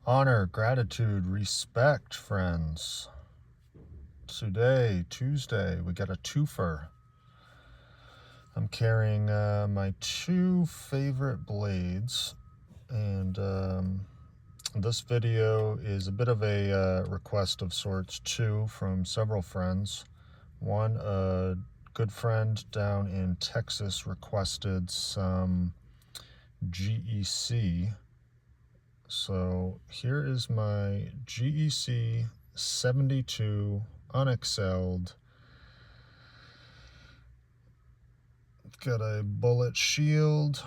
Honor, gratitude, respect, friends. Today, Tuesday, we got a twofer. I'm carrying my two favorite blades, and this video is a bit of a request of sorts too from several friends. One, a good friend down in Texas requested some GEC. So here is my GEC 72 UNXLD. Got a bullet shield.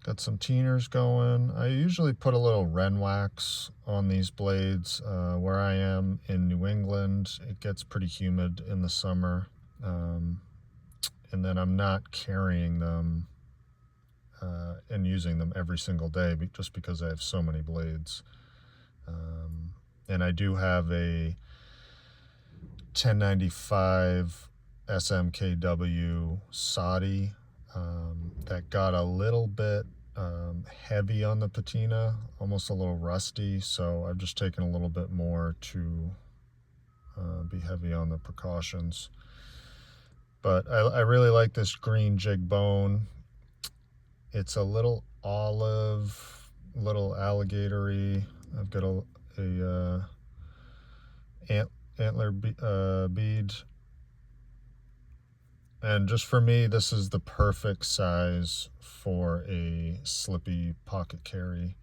Got some teeners going. I usually put a little Ren wax on these blades. Where I am in New England, it gets pretty humid in the summer. And then I'm not carrying them and using them every single day just because I have so many blades. And I do have a 1095 SMKW Saudi that got a little bit heavy on the patina, almost a little rusty, so I've just taken a little bit more to be heavy on the precautions. But I really like this green jig bone. It's a little olive, little alligatory. I've got a antler bead. And just for me, this is the perfect size for a slippy pocket carry.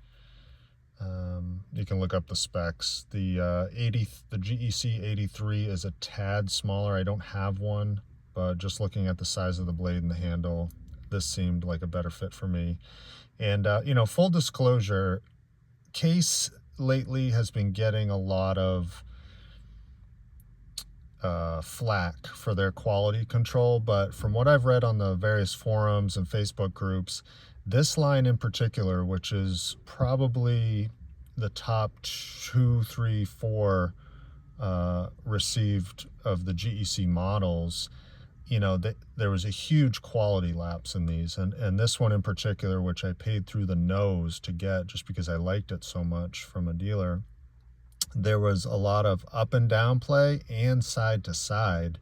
You can look up the specs. The GEC 83 is a tad smaller. I don't have one, but just looking at the size of the blade and the handle, this seemed like a better fit for me. And full disclosure, Case lately has been getting a lot of flack for their quality control, but from what I've read on the various forums and Facebook groups, this line in particular, which is probably the top 2, 3, 4 received of the GEC models, there was a huge quality lapse in these, and this one in particular, which I paid through the nose to get just because I liked it so much from a dealer, there was a lot of up and down play and side to side,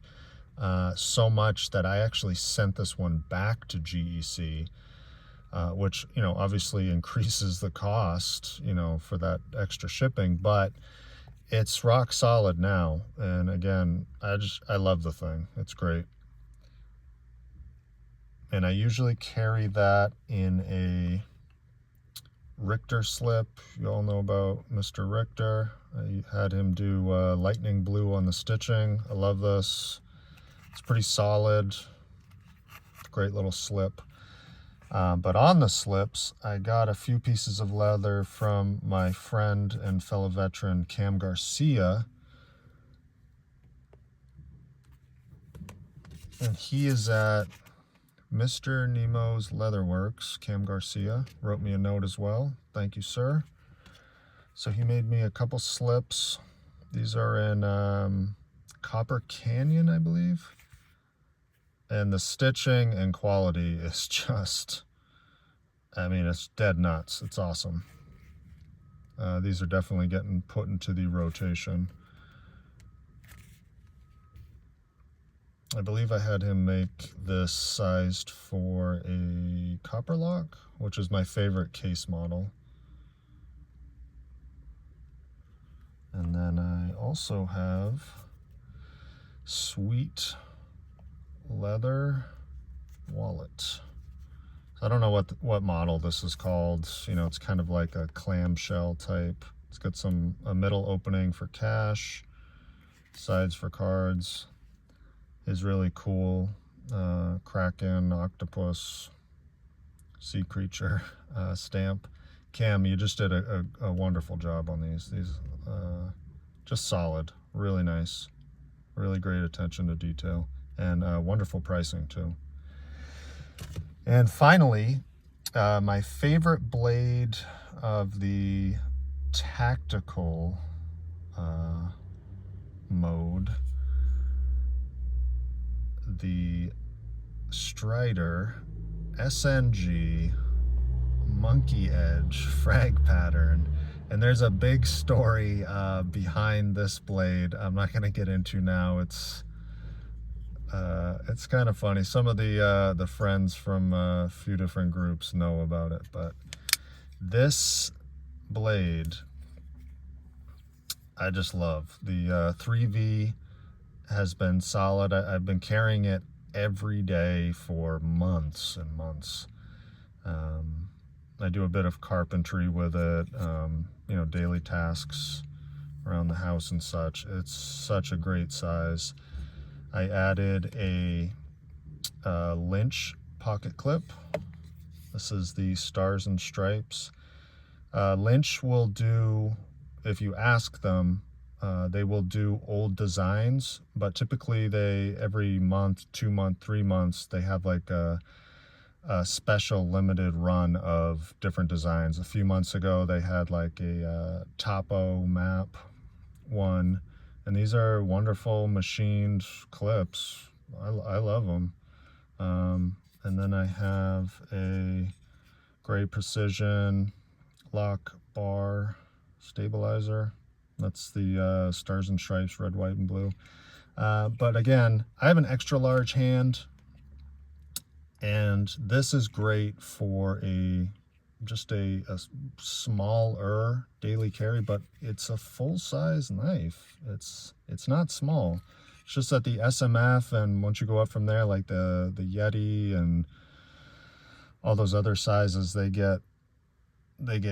so much that I actually sent this one back to GEC, which obviously increases the cost for that extra shipping, but it's rock solid now. And again, I love the thing. It's great. And I usually carry that in a Richter slip. You all know about Mr. Richter. I had him do lightning blue on the stitching. I love this. It's pretty solid. Great little slip. But on the slips, I got a few pieces of leather from my friend and fellow veteran Cam Garcia. And he is at Mr. Nemo's Leatherworks. Cam Garcia wrote me a note as well. Thank you, sir. So he made me a couple slips. These are in Copper Canyon, I believe. And the stitching and quality is just, it's dead nuts. It's awesome. These are definitely getting put into the rotation. I believe I had him make this sized for a copper lock, which is my favorite case model. And then I also have sweet leather wallet. I don't know what model this is called. It's kind of like a clamshell type. It's got a middle opening for cash, sides for cards. Is really cool. Kraken, octopus, sea creature stamp. Cam, you just did a wonderful job on these. These just solid, really nice, really great attention to detail, and wonderful pricing too. And finally, my favorite blade of the tactical mode, the Strider SnG Monkey Edge frag pattern And there's a big story behind this blade I'm not going to get into now. It's kind of funny. Some of the friends from a few different groups know about it, but this blade I just love. The 3V has been solid. I've been carrying it every day for months and months. I do a bit of carpentry with it, you know, daily tasks around the house and such. It's such a great size. I added a Lynch pocket clip. This is the Stars and Stripes. Lynch will do, if you ask them, they will do old designs, but typically they, every month, 2 month, 3 months, they have like a special limited run of different designs. A few months ago they had like a topo map one, and these are wonderful machined clips. I love them. And then I have a Gray Precision lock bar stabilizer. That's the Stars and Stripes, red, white, and blue. But again, I have an extra large hand, and this is great for just a smaller daily carry, but it's a full-size knife. It's not small. It's just that the SMF, and once you go up from there, like the Yeti and all those other sizes, they get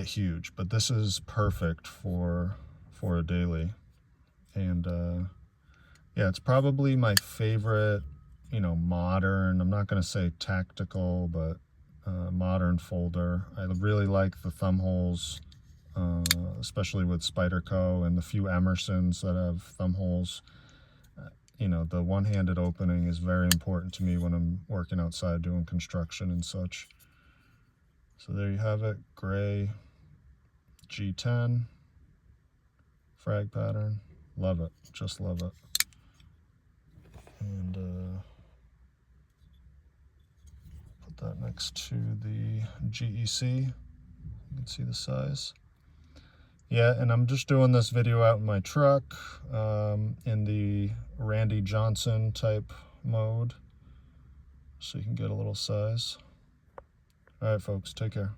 huge. But this is perfect for a daily. And yeah, it's probably my favorite, you know, modern, I'm not going to say tactical, but modern folder. I really like the thumb holes, especially with Spyderco and the few Emersons that have thumb holes. You know, the one-handed opening is very important to me when I'm working outside doing construction and such. So there you have it, gray G10 frag pattern. Love it, just love it. And put that next to the GEC. You can see the size. Yeah, and I'm just doing this video out in my truck in the Randy Johnson type mode, so you can get a little size. All right, folks, take care.